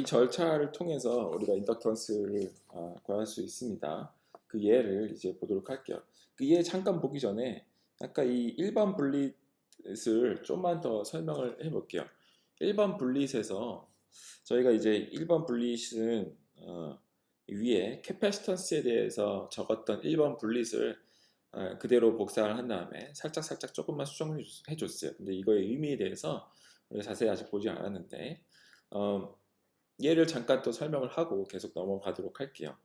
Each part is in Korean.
이 절차를 통해서 우리가 인덕턴스를 구할 수 있습니다. 그 예를 이제 보도록 할게요. 그 예 잠깐 보기 전에 아까 이 1번 분릿을 좀만 더 설명을 해볼게요. 1번 분릿에서 저희가 이제 1번 분릿은 위에 캐패시턴스에 대해서 적었던 1번 분릿을 그대로 복사를 한 다음에 살짝 조금만 수정해 줬어요. 근데 이거의 의미에 대해서 우리가 자세히 아직 보지 않았는데 얘를 잠깐 또 설명을 하고 계속 넘어가도록 할게요.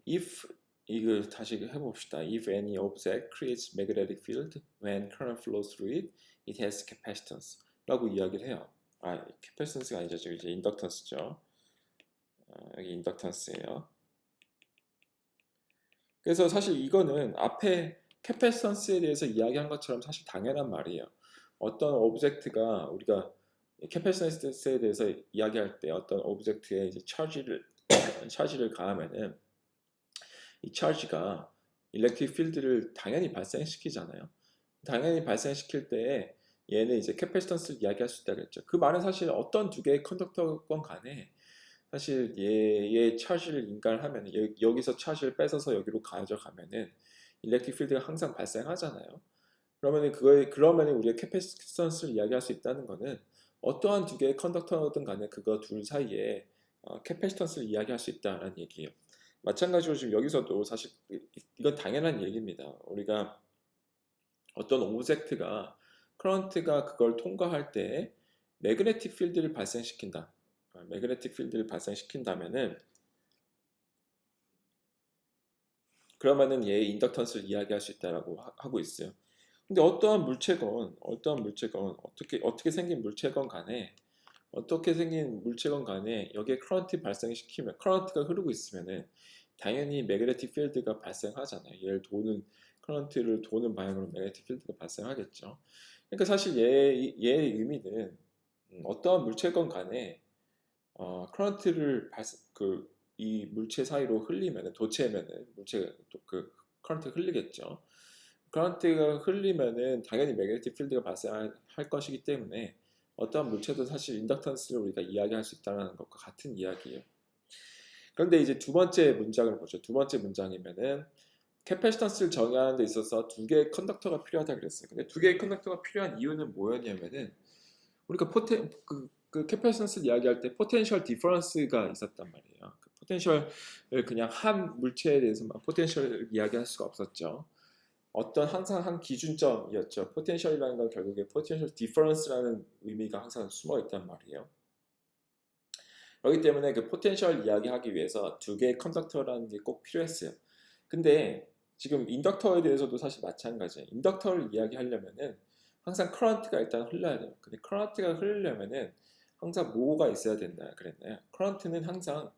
if 이거 다시 해봅시다. If any object creates magnetic field when current flows through it, it has capacitance 라고 이야기를 해요. capacitance가 아니죠. 이제 인덕턴스죠. 여기 인덕턴스예요. 그래서 사실 이거는 앞에 캐패시턴스에 대해서 이야기한 것처럼 사실 당연한 말이에요. 어떤 오브젝트가 우리가 캐패시턴스에 대해서 이야기할 때 어떤 오브젝트에 이제 차지를 가하면은 이 차지가 일렉트릭 필드를 당연히 발생시키잖아요. 당연히 발생시킬 때 얘는 이제 캐패시턴스를 이야기할 수 있다 그랬죠. 그 말은 사실 어떤 두 개의 컨덕터건 간에 사실 얘의 차지를 인가하면 여기서 차지를 뺏어서 여기로 가져가면은 일렉트릭 필드가 항상 발생하잖아요. 그러면은 우리가 캐패시턴스를 이야기할 수 있다는 거는 어떠한 두 개의 컨덕터든 간에 그거 둘 사이에 캐패시턴스를 이야기할 수 있다는 얘기예요. 마찬가지로 지금 여기서도 사실 이건 당연한 얘기입니다. 우리가 어떤 오브젝트가 커런트가 그걸 통과할 때 매그네틱 필드를 발생시킨다. 매그네틱 필드를 발생시킨다면은 그러면은 얘의 인덕턴스를 이야기할 수 있다라고 하고 있어요. 근데 어떠한 물체건 어떻게 생긴 물체건 간에 여기에 커런트 발생시키면 커런트가 흐르고 있으면은 당연히 매그네틱 필드가 발생하잖아요. 커런트를 도는 방향으로 매그네틱 필드가 발생하겠죠. 그러니까 사실 얘의 의미는 어떠한 물체건 간에 커런트를 이 물체 사이로 흘리면은 도체면은 그 커런트 흘리겠죠. 커런트가 흘리면은 당연히 매그네틱 필드가 발생할 것이기 때문에 어떠한 물체도 사실 인덕턴스를 우리가 이야기할 수 있다는 것과 같은 이야기예요. 그런데 이제 두 번째 문장을 보죠. 두 번째 문장이면은 캐패시턴스를 정의하는 데 있어서 두 개의 컨덕터가 필요하다 그랬어요. 근데 두 개의 컨덕터가 필요한 이유는 뭐였냐면은 우리가 그 캐패시턴스를 이야기할 때 포텐셜 디퍼런스가 있었단 말이에요. 그 포텐셜을 그냥 한 물체에 대해서만 포텐셜을 이야기할 수가 없었죠. 항상 한 기준점이었죠. 포텐셜이라는 건 결국에 포텐셜 디퍼런스라는 의미가 항상 숨어 있단 말이에요. 그렇기 때문에 그 포텐셜 이야기하기 위해서 두 개의 컨덕터라는 게 꼭 필요했어요. 근데 지금 인덕터에 대해서도 사실 마찬가지예요. 인덕터를 이야기하려면은 항상 커런트가 일단 흘러야 돼요. 근데 커런트가 흐르려면은 항상 뭐가 있어야 된다 그랬나요? 커런트는 항상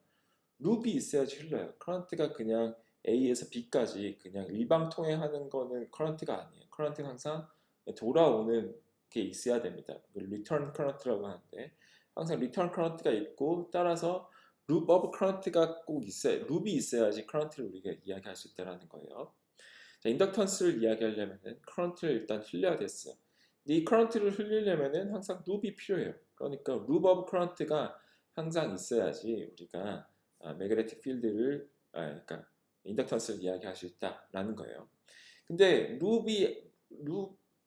룹이 있어야지 흘러요. 커런트가 그냥 A에서 B까지 그냥 일방통행하는 거는 커런트가 아니에요. 커런트는 항상 돌아오는 게 있어야 됩니다. 리턴 커런트라고 하는데 항상 리턴 커런트가 있고 따라서 룹 오브 커런트가 꼭 있어야 룹이 있어야지 커런트를 우리가 이야기할 수 있다는 거예요. 자, 인덕턴스를 이야기하려면은 커런트를 일단 흘려야 됐어요. 이 커런트를 흘리려면은 항상 룹이 필요해요. 그러니까 룹 오브 커런트가 항상 있어야지 우리가 매그네틱 필드를 그러니까 인덕턴스를 이야기할 수 있다라는 거예요. 근데 룹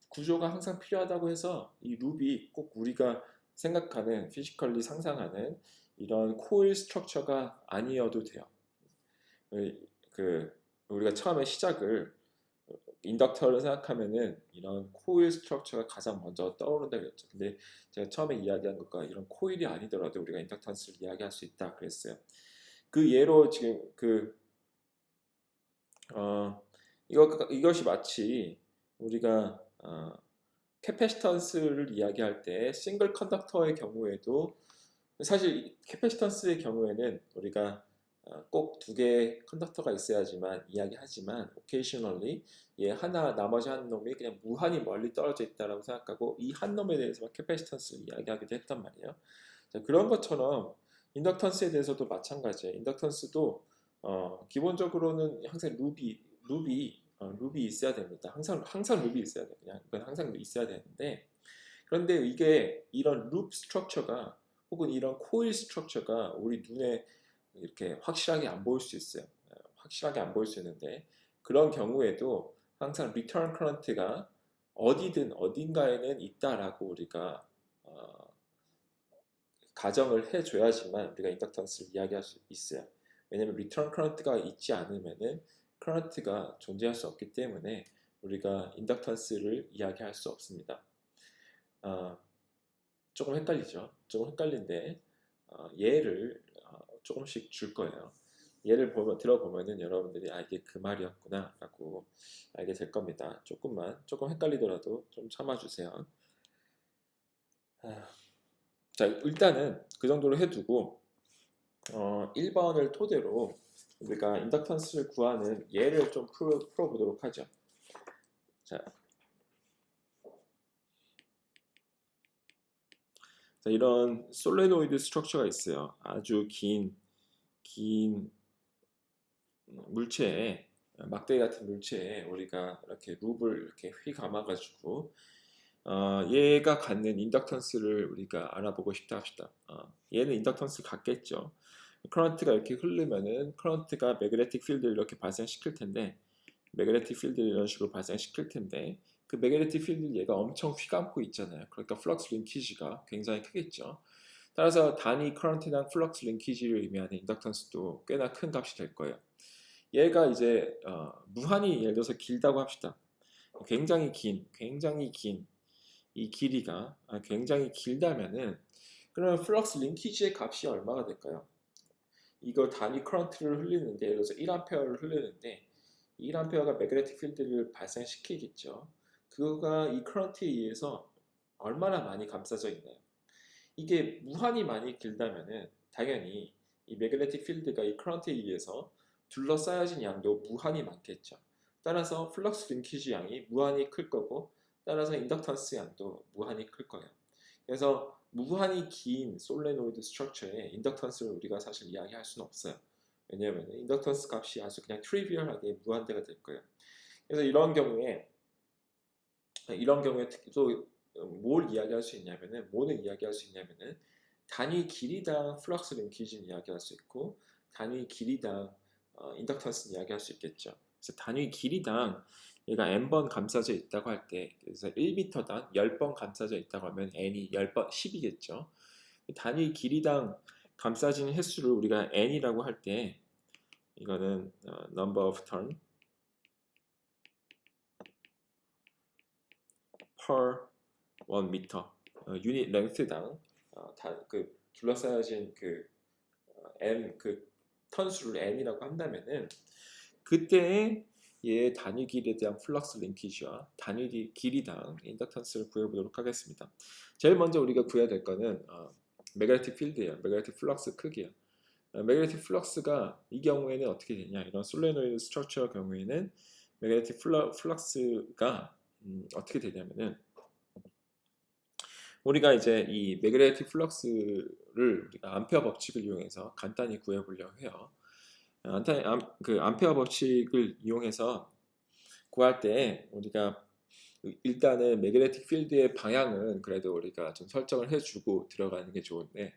구조가 항상 필요하다고 해서 이 룹이 꼭 우리가 생각하는 피지컬리 상상하는 이런 코일 스트럭처가 아니어도 돼요. 그 우리가 처음에 시작을 인덕터를 생각하면은 이런 코일 스트럭처가 가장 먼저 떠오른다 그랬죠. 근데 제가 처음에 이야기한 것과 이런 코일이 아니더라도 우리가 인덕턴스를 이야기할 수 있다 그랬어요. 그 예로 지금 이것이 마치 우리가 캐패시턴스를 이야기할 때 싱글 컨덕터의 경우에도 사실 캐패시턴스의 경우에는 우리가 꼭 두 개의 컨덕터가 있어야지만 이야기하지만 occasionally 나머지 한 놈이 그냥 무한히 멀리 떨어져 있다라고 생각하고 이 한 놈에 대해서만 캐패시턴스를 이야기하기도 했단 말이에요. 자, 그런 것처럼 인덕턴스에 대해서도 마찬가지예요. 인덕턴스도 기본적으로는 항상 룹이 있어야 됩니다. 항상 룹이 있어야 돼요. 그냥 이건 항상 있어야 되는데 그런데 이게 이런 룹 스트럭처가 혹은 이런 코일 스트럭처가 우리 눈에 이렇게 확실하게 안 보일 수 있어요. 확실하게 안 보일 수 있는데 그런 경우에도 항상 리턴 커런트가 어디든 어딘가에는 있다라고 우리가 가정을 해줘야지만 우리가 인덕턴스를 이야기할 수 있어요. 왜냐하면 리턴 커런트가 있지 않으면은 커런트가 존재할 수 없기 때문에 우리가 인덕턴스를 이야기할 수 없습니다. 조금 헷갈리죠? 조금 헷갈린데 예를 조금씩 줄 거예요. 예를 들어보면은 여러분들이 이게 그 말이었구나 라고 알게 될 겁니다. 조금 헷갈리더라도 좀 참아주세요. 자, 일단은 그 정도로 해두고 1번을 토대로 우리가 인덕턴스를 구하는 예를 좀 풀어보도록 하죠. 자, 이런 솔레노이드 스트럭처가 있어요. 아주 긴 물체에, 막대기 같은 물체에 우리가 이렇게 룹을 이렇게 휘 감아가지고 얘가 갖는 인덕턴스를 우리가 알아보고 싶다 합시다. 얘는 인덕턴스 같겠죠. 커런트가 이렇게 흐르면은 커런트가 매그네틱 필드를 이렇게 발생시킬 텐데, 매그네틱 필드를 이런 식으로 발생시킬 텐데, 그 매그네틱 필드를 얘가 엄청 휘감고 있잖아요. 그러니까 플럭스 링키지가 굉장히 크겠죠. 따라서 단위 커런트랑 플럭스 링키지를 의미하는 인덕턴스도 꽤나 큰 값이 될 거예요. 얘가 이제 무한히 예를 들어서 길다고 합시다. 굉장히 긴 이 길이가 굉장히 길다면은 그러면 플럭스 링키지의 값이 얼마가 될까요? 이걸 단위 커런트를 흘리는데 예를 들어서 1A를 흘리는데 1A가 매그네틱 필드를 발생시키겠죠. 그거가 이 커런트에 의해서 얼마나 많이 감싸져 있나요? 이게 무한히 많이 길다면은 당연히 이 매그네틱 필드가 이 커런트에 의해서 둘러싸여진 양도 무한히 많겠죠. 따라서 플럭스 링키지 양이 무한히 클 거고 따라서 인덕턴스 양도 무한히 클 거예요. 그래서 무한히 긴 솔레노이드 스트럭처에 인덕턴스를 우리가 사실 이야기할 수는 없어요. 왜냐하면 인덕턴스 값이 아주 그냥 트리비얼하게 무한대가 될 거예요. 그래서 이런 경우에 특히 또 뭘 이야기할 수 있냐면은 뭐는 이야기할 수 있냐면은 단위 길이당 플럭스 링키지는 이야기할 수 있고 단위 길이당 인덕턴스는 이야기할 수 있겠죠. 그래서 단위 길이당 얘가 n번 감싸져 있다고 할 때 그래서 1m당 10번 감싸져 있다고 하면 n이 10번 10이겠죠. 단위 길이당 감싸진 횟수를 우리가 n이라고 할 때 이거는 number of turn per 1m 유닛 랭스당 그 둘러싸여진 그 n 그 턴수를 n이라고 한다면은 그때의 얘 단위 길이에 대한 플럭스 링키지와 단위 길이당 인덕턴스를 구해보도록 하겠습니다. 제일 먼저 우리가 구해야 될 거는 매그네틱 필드예요. 매그네틱 플럭스 크기예요. 매그네틱 플럭스가 이 경우에는 어떻게 되냐? 이런 솔레노이드 스트럭처 경우에는 매그네틱 플럭스가 어떻게 되냐면은 우리가 이제 이 매그네틱 플럭스를 우리가 암페어 법칙을 이용해서 간단히 구해보려고 해요. 그 암페어 법칙을 이용해서 구할 때 우리가 일단은 매그네틱 필드의 방향은 그래도 우리가 좀 설정을 해주고 들어가는 게 좋은데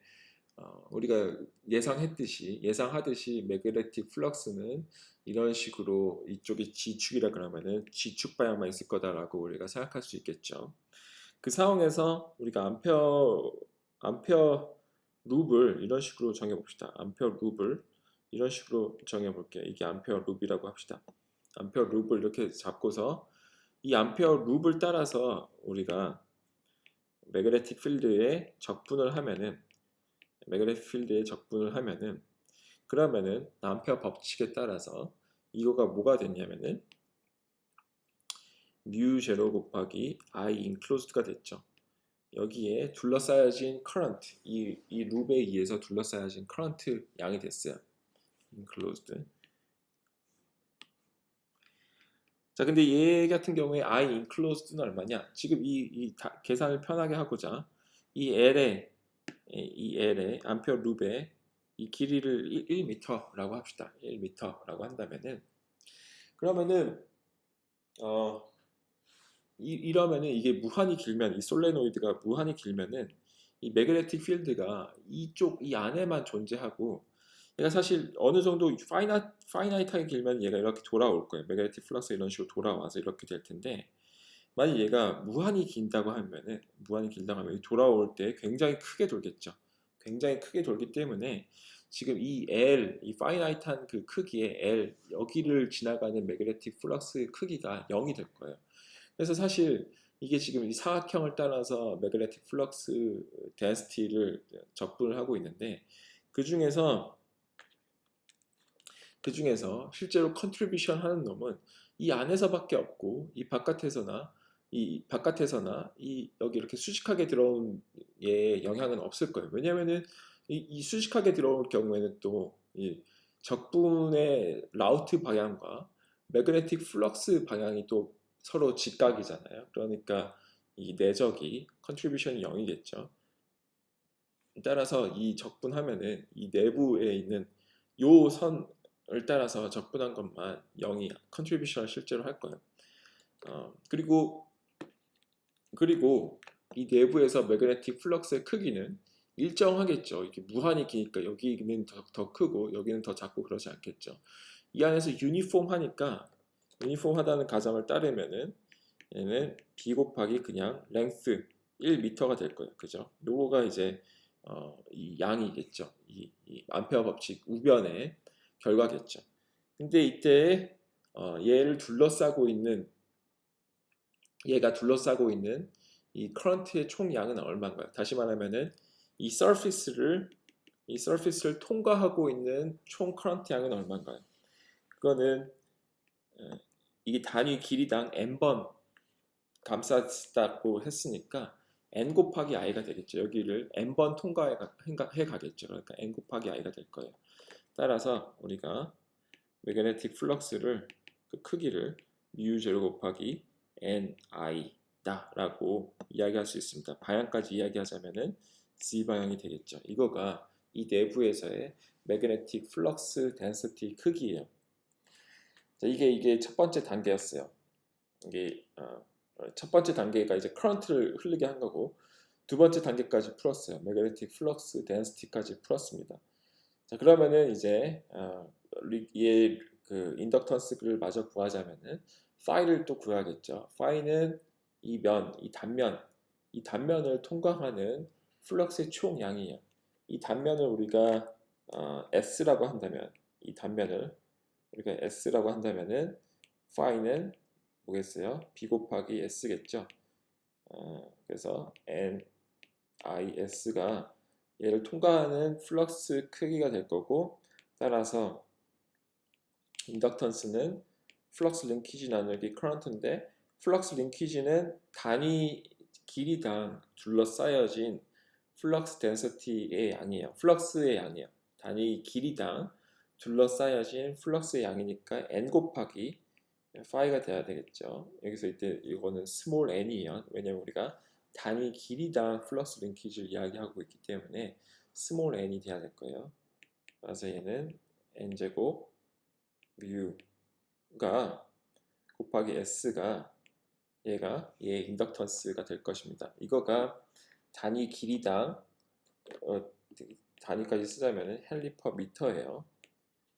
우리가 예상하듯이 매그네틱 플럭스는 이런 식으로 이쪽이 G축이라 그러면은 G축 방향만 있을 거다라고 우리가 생각할 수 있겠죠. 그 상황에서 우리가 암페어 룹을 이런 식으로 정해 봅시다. 암페어 룹을 이런 식으로 정해 볼게요. 이게 암페어 룹이라고 합시다. 암페어 룹을 이렇게 잡고서 이 암페어 룹을 따라서 우리가 매그네틱 필드에 적분을 하면은 그러면은 암페어 법칙에 따라서 이거가 뭐가 됐냐면은 mu 제로 곱하기 I enclosed가 됐죠. 여기에 둘러싸여진 current, 이 룹에 의해서 둘러싸여진 current 양이 됐어요. enclosed. 자, 근데 얘 같은 경우에 I enclosed는 얼마냐? 지금 계산을 편하게 하고자 이 L의 암페어 룹의 이 길이를 1m라고 합시다. 1m라고 한다면은 그러면은 이러면은 이게 무한히 길면 이 솔레노이드가 무한히 길면은 이 매그네틱 필드가 이 안에만 존재하고 얘가 사실 어느 정도 파이나이트하게 길면 얘가 이렇게 돌아올 거예요. 매그네틱 플럭스 이런 식으로 돌아와서 이렇게 될 텐데 만약 얘가 무한히 길다고 하면 돌아올 때 굉장히 크게 돌겠죠. 굉장히 크게 돌기 때문에 지금 이 L, 이 파이나이트한 그 크기의 L 여기를 지나가는 매그네틱 플럭스 크기가 0이 될 거예요. 그래서 사실 이게 지금 이 사각형을 따라서 매그네틱 플럭스 덴시티를 적분을 하고 있는데 그 중에서 실제로 컨트리뷰션 하는 놈은 이 안에서밖에 없고 이 바깥에서나 이 여기 이렇게 수직하게 들어온 예 영향은 없을 거예요. 왜냐하면은 이 수직하게 들어올 경우에는 또 이 적분의 라우트 방향과 매그네틱 플럭스 방향이 또 서로 직각이잖아요. 그러니까 이 내적이 컨트리뷰션이 0이겠죠. 따라서 이 적분하면은 이 내부에 있는 요 선을 따라서 적분한 것만 0이 컨트리뷰션을 실제로 할 거예요. 그리고 이 내부에서 매그네틱 플럭스의 크기는 일정하겠죠. 이렇게 무한히 기니까 여기는 더 크고 여기는 더 작고 그러지 않겠죠. 이 안에서 유니폼하다는 가정을 따르면은 얘는 b 곱하기 그냥 length 1m가 될 거예요. 그죠? 요거가 이제 이 양이겠죠. 이 암페어 법칙 우변의 결과겠죠. 근데 이때 얘가 둘러싸고 있는 이 커런트의 총량은 얼마인가요? 다시 말하면은 이 서피스를 통과하고 있는 총 커런트 양은 얼마인가요? 그거는 이게 단위 길이당 n번 감쌌다고 했으니까 n 곱하기 i가 되겠죠. 여기를 n번 통과해 가겠죠. 그러니까 n 곱하기 i가 될 거예요. 따라서 우리가 매그네틱 플럭스를 그 크기를 mu0 곱하기 ni 라고 이야기할 수 있습니다. 방향까지 이야기하자면은 z 방향이 되겠죠. 이거가 이 내부에서의 매그네틱 플럭스 덴시티 크기예요. 자, 이게 첫 번째 단계였어요. 이게 첫 번째 단계가 이제 커런트를 흐르게 한 거고 두 번째 단계까지 풀었어요. 매그네틱 플럭스 덴시티까지 풀었습니다. 자, 그러면은 이제 얘 그 인덕턴스를 마저 구하자면은 파이를 또 구해야겠죠. 파이는 이 단면을 통과하는 플럭스의 총량이에요. 이 단면을 우리가 S라고 한다면 이 단면을 우리가 S라고 한다면은 파이는 뭐겠어요? B 곱하기 S겠죠. 그래서 NIS가 얘를 통과하는 플럭스 크기가 될 거고 따라서 인덕턴스는 플럭스 링키지 나누기 커런트인데 플럭스 링키지는 단위 길이당 둘러싸여진 플럭스 덴시티의 양이에요. 플럭스의 양이에요. 단위 길이당 둘러싸여진 플럭스의 양이니까 n 곱하기 파이가 돼야 되겠죠. 여기서 이때 이거는 스몰 n이에요. 왜냐면 우리가 단위 길이당 플럭스 링키지를 이야기하고 있기 때문에 스몰 n이 돼야 될 거예요. 그래서 얘는 n제곱 뮤가 곱하기 s가 얘 인덕턴스가 될 것입니다. 이거가 단위 길이당 단위까지 쓰자면 헬리 퍼 미터예요.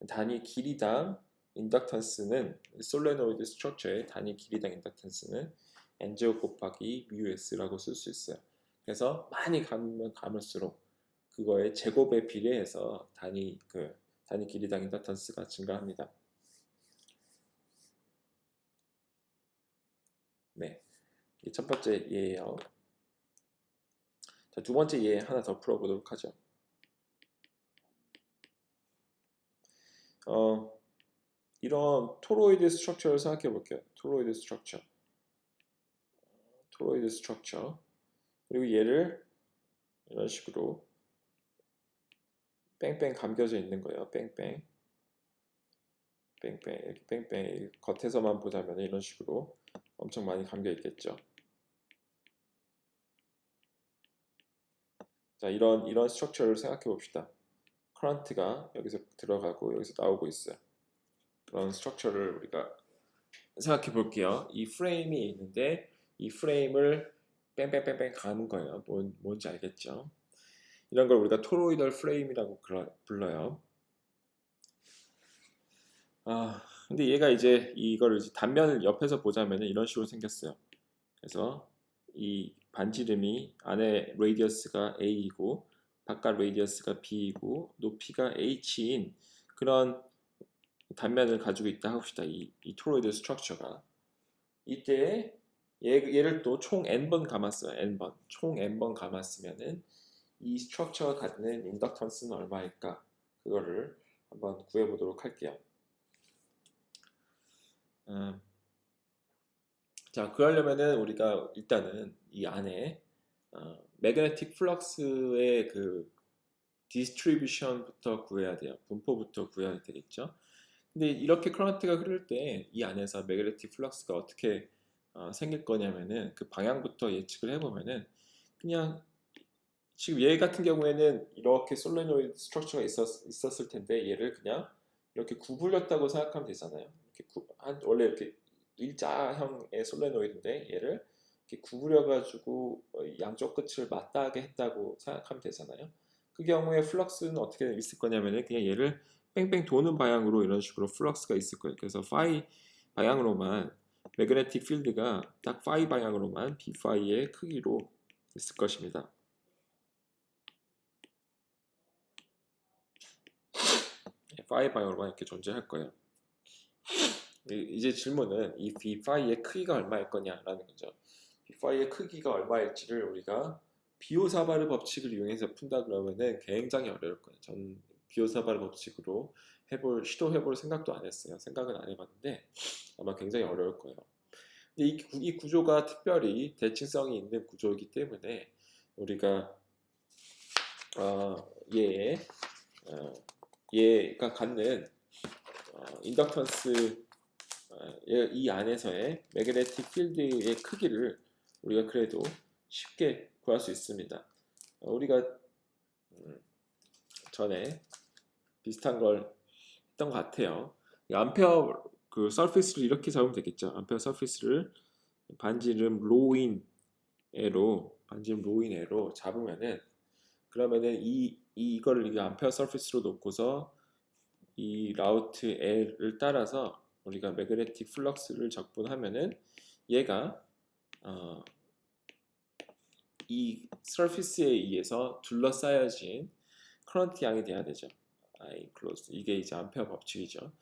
단위 길이당 인덕턴스는 솔레노이드 스트럭처의 단위 길이당 인덕턴스는 n제곱 곱하기 μs라고 쓸 수 있어요. 그래서 많이 가면 가물수록 그거의 제곱에 비례해서 단위 길이당 인덕턴스가 증가합니다. 네, 이게 첫 번째 예예요. 자, 두 번째 예 하나 더 풀어보도록 하죠. 이런 토로이드 스트럭처를 생각해 볼게요. 토로이드 스트럭처. 그리고 얘를 이런 식으로 뺑뺑 감겨져 있는 거예요. 뺑뺑 이렇게 뺑뺑 겉에서만 보자면 이런 식으로 엄청 많이 감겨 있겠죠. 자, 이런 스트럭처를 생각해 봅시다. 커런트가 여기서 들어가고 여기서 나오고 있어요. 그런 스트럭처를 우리가 생각해 볼게요. 이 프레임이 있는데 이 프레임을 뺑뺑뺑뺑가는 거예요. 뭔지 알겠죠? 이런 걸 우리가 토로이덜 프레임이라고 불러요. 근데 얘가 이제 이거를 이제 단면을 옆에서 보자면 이런 식으로 생겼어요. 그래서 이 반지름이 안에 레디어스가 a이고 바깥 레디어스가 b이고 높이가 h인 그런 단면을 가지고 있다 합시다. 이 토로이드 스트럭처가 이때 얘를 또 총 n번 감았어요. n번 총 n번 감았으면은 이 스트럭처가 갖는 인덕턴스는 얼마일까? 그거를 한번 구해보도록 할게요. 음, 자, 그러려면은 우리가 일단은 이 안에 매그네틱 플럭스의 그 디스트리뷰션부터 구해야 돼요. 분포부터 구해야 되겠죠. 근데 이렇게 커런트가 흐를 때 이 안에서 매그네틱 플럭스가 어떻게 생길 거냐면은 그 방향부터 예측을 해보면은 그냥 지금 얘 같은 경우에는 이렇게 솔레노이드 스트럭처가 있었을 텐데 얘를 그냥 이렇게 구부렸다고 생각하면 되잖아요. 원래 이렇게 일자형의 솔레노이드인데 얘를 이렇게 구부려가지고 양쪽 끝을 맞닿게 했다고 생각하면 되잖아요. 그 경우에 플럭스는 어떻게 있을 거냐면은 그냥 얘를 뺑뺑 도는 방향으로 이런 식으로 플럭스가 있을 거예요. 그래서 파이 방향으로만 매그네틱 필드가 딱 파이 방향으로만 b 파이의 크기로 있을 것입니다. 파이 방향으로만 이렇게 존재할 거예요. 이제 질문은 이 b5의 크기가 얼마일 거냐라는 거죠. b5의 크기가 얼마일지를 우리가 비오사바르 법칙을 이용해서 푼다 그러면은 굉장히 어려울 거예요. 전 비오사바르 법칙으로 시도해볼 생각도 안 했어요. 생각은 안 해봤는데 아마 굉장히 어려울 거예요. 근데 이 구조가 특별히 대칭성이 있는 구조이기 때문에 우리가 얘 얘가 갖는 인덕턴스 이 안에서의 매그네틱 필드의 크기를 우리가 그래도 쉽게 구할 수 있습니다. 우리가 전에 비슷한 걸 했던 것 같아요. 암페어 그 서피스를 이렇게 잡으면 되겠죠. 암페어 서피스를 반지름 로인에로 잡으면은 그러면은 이거를 암페어 서피스로 놓고서 이 라우트 L을 따라서 우리가 매그네틱 플럭스를 적분하면은 얘가 이 서피스에 의해서 둘러싸여진 커런트 양이 돼야 되죠. I close 이게 이제 암페어 법칙이죠.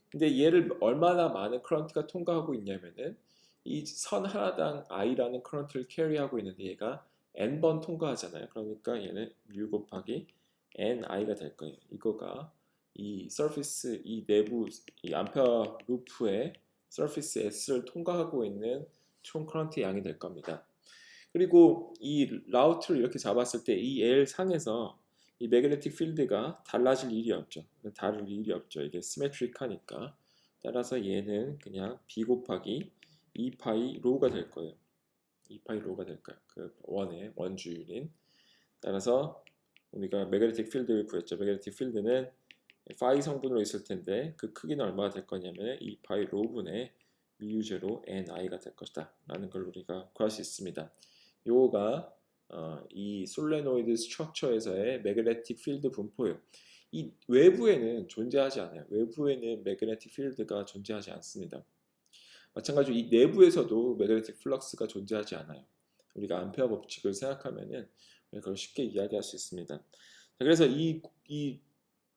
근데 얘를 얼마나 많은 커런트가 통과하고 있냐면은 이 선 하나당 I라는 커런트를 캐리하고 있는데 얘가 n번 통과하잖아요. 그러니까 얘는 mu 곱하기 ni가 될 거예요. 이거가 이 서피스 이 내부 이 암페어 루프의 서피스 S를 통과하고 있는 총 커런트 양이 될 겁니다. 그리고 이 라우트를 이렇게 잡았을 때 이 L 상에서 이 매그네틱 필드가 달라질 일이 없죠. 다를 일이 없죠. 이게 시메트릭하니까. 따라서 얘는 그냥 B 곱하기 2파이 로우가 될 거예요. 2파이 로우가 될 거예요. 그 원의 원주율인. 따라서 우리가 매그네틱 필드를 구했죠. 매그네틱 필드는 파이 성분으로 있을 텐데 그 크기는 얼마가 될 거냐면 2파이 로우분의 mu0 ni가 될 것이다 라는 걸 우리가 구할 수 있습니다. 요거가 이 솔레노이드 스트럭처에서의 매그네틱 필드 분포예요. 이 외부에는 존재하지 않아요. 외부에는 매그네틱 필드가 존재하지 않습니다. 마찬가지로 이 내부에서도 매그네틱 플럭스가 존재하지 않아요. 우리가 암페어 법칙을 생각하면은 그걸 쉽게 이야기할 수 있습니다. 그래서 이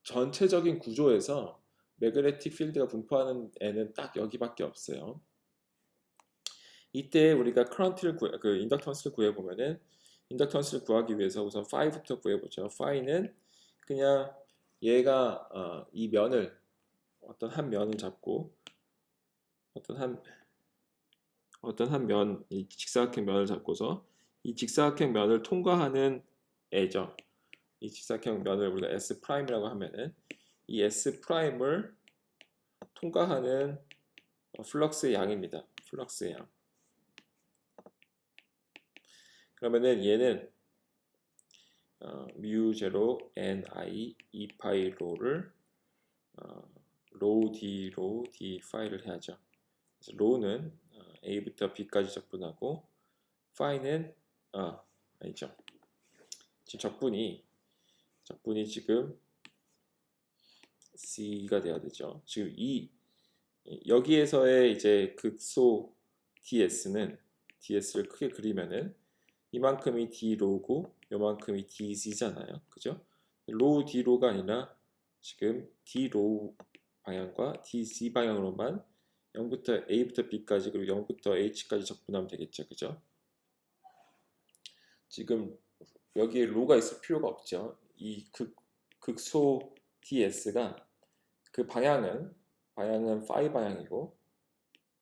전체적인 구조에서 매그네틱 필드가 분포하는 애는 딱 여기밖에 없어요. 이때 우리가 커런트를 그 인덕턴스를 구해보면은 인덕턴스를 구하기 위해서 우선 파이부터 구해보죠. 파이는 그냥 얘가 이 면을 어떤 한 면을 잡고 어떤 한 면, 이 직사각형 면을 잡고서 이 직사각형 면을 통과하는 애죠. 이 직사각형 면을 우리가 S 프라임이라고 하면은 이 S 프라임을 통과하는 플럭스의 양입니다. 플럭스의 양. 그러면은 얘는 mu0 ni 2파이 로를 로우 d 파이를 해야죠. 그래서 로우는 a부터 b까지 적분하고 파이는 아니죠. 지금 적분이 지금 C가 돼야 되죠. 지금 여기에서의 이제 극소 DS를 크게 그리면은 이만큼이 D로고 요만큼이 DC잖아요. 그죠? 로우 D로가 아니라 지금 D로우 방향과 DC 방향으로만 0부터 A부터 B까지 그리고 0부터 H까지 적분하면 되겠죠. 그죠? 지금 여기에 로가 있을 필요가 없죠. 이 극소 DS가 그 방향은 phi 방향이고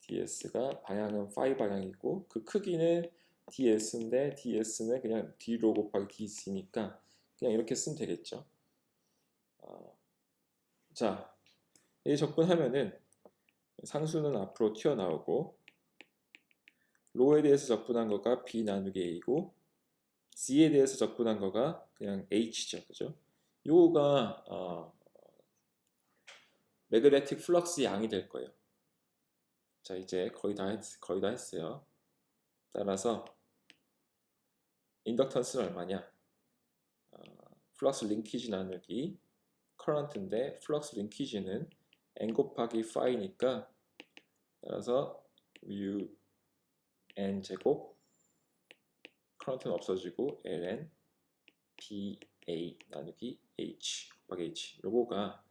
DS가 방향은 phi 방향이고 그 크기는 DS인데 DS는 그냥 D로 곱하기 DC니까 그냥 이렇게 쓰면 되겠죠. 자, 이 접근하면은 상수는 앞으로 튀어나오고 로에 대해서 접근한 거가 B 나누기 A고 C에 대해서 접근한 거가 그냥 H죠. 그죠? 요거가 매그네틱 플럭스 양이 될 거예요. 자, 이제 거의 다 했어요. 따라서 인덕턴스는 얼마냐? 플럭스 링키지 나누기 커런트인데 플럭스 링키지는 n 곱하기 phi니까 따라서 u n 제곱 커런트는 없어지고 ln ba 나누기 h 곱하기 h 요거가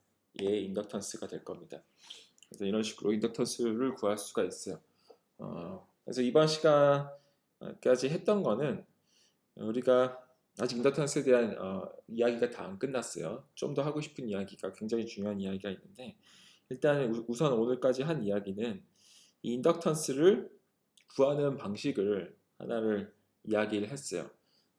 얘의 인덕턴스가 될 겁니다. 그래서 이런 식으로 인덕턴스를 구할 수가 있어요. 그래서 이번 시간까지 했던 거는 우리가 아직 인덕턴스에 대한 이야기가 다 안 끝났어요. 좀 더 하고 싶은 이야기가 굉장히 중요한 이야기가 있는데 일단 우선 오늘까지 한 이야기는 이 인덕턴스를 구하는 방식을 하나를 이야기를 했어요.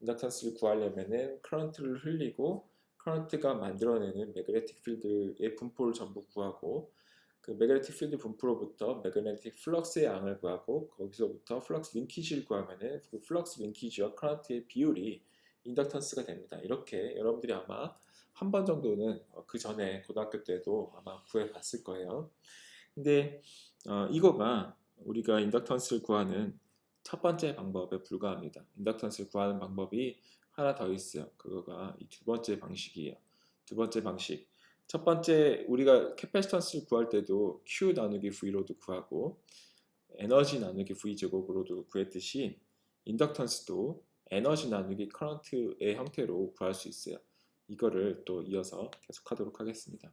인덕턴스를 구하려면은 커런트를 흘리고 커런트가 만들어내는 매그네틱 필드의 분포를 전부 구하고 그 매그네틱 필드 분포로부터 매그네틱 플럭스의 양을 구하고 거기서부터 플럭스 링키지를 구하면은 그 플럭스 링키지와 커런트의 비율이 인덕턴스가 됩니다. 이렇게 여러분들이 아마 한 번 정도는 그 전에 고등학교 때도 아마 구해봤을 거예요. 근데 이거가 우리가 인덕턴스를 구하는 첫 번째 방법에 불과합니다. 인덕턴스를 구하는 방법이 하나 더 있어요. 그거가 이 두 번째 방식이에요. 두 번째 방식. 첫 번째 우리가 캐패시턴스를 구할 때도 Q 나누기 V로도 구하고 에너지 나누기 V 제곱으로도 구했듯이 인덕턴스도 에너지 나누기 커런트의 형태로 구할 수 있어요. 이거를 또 이어서 계속 하도록 하겠습니다.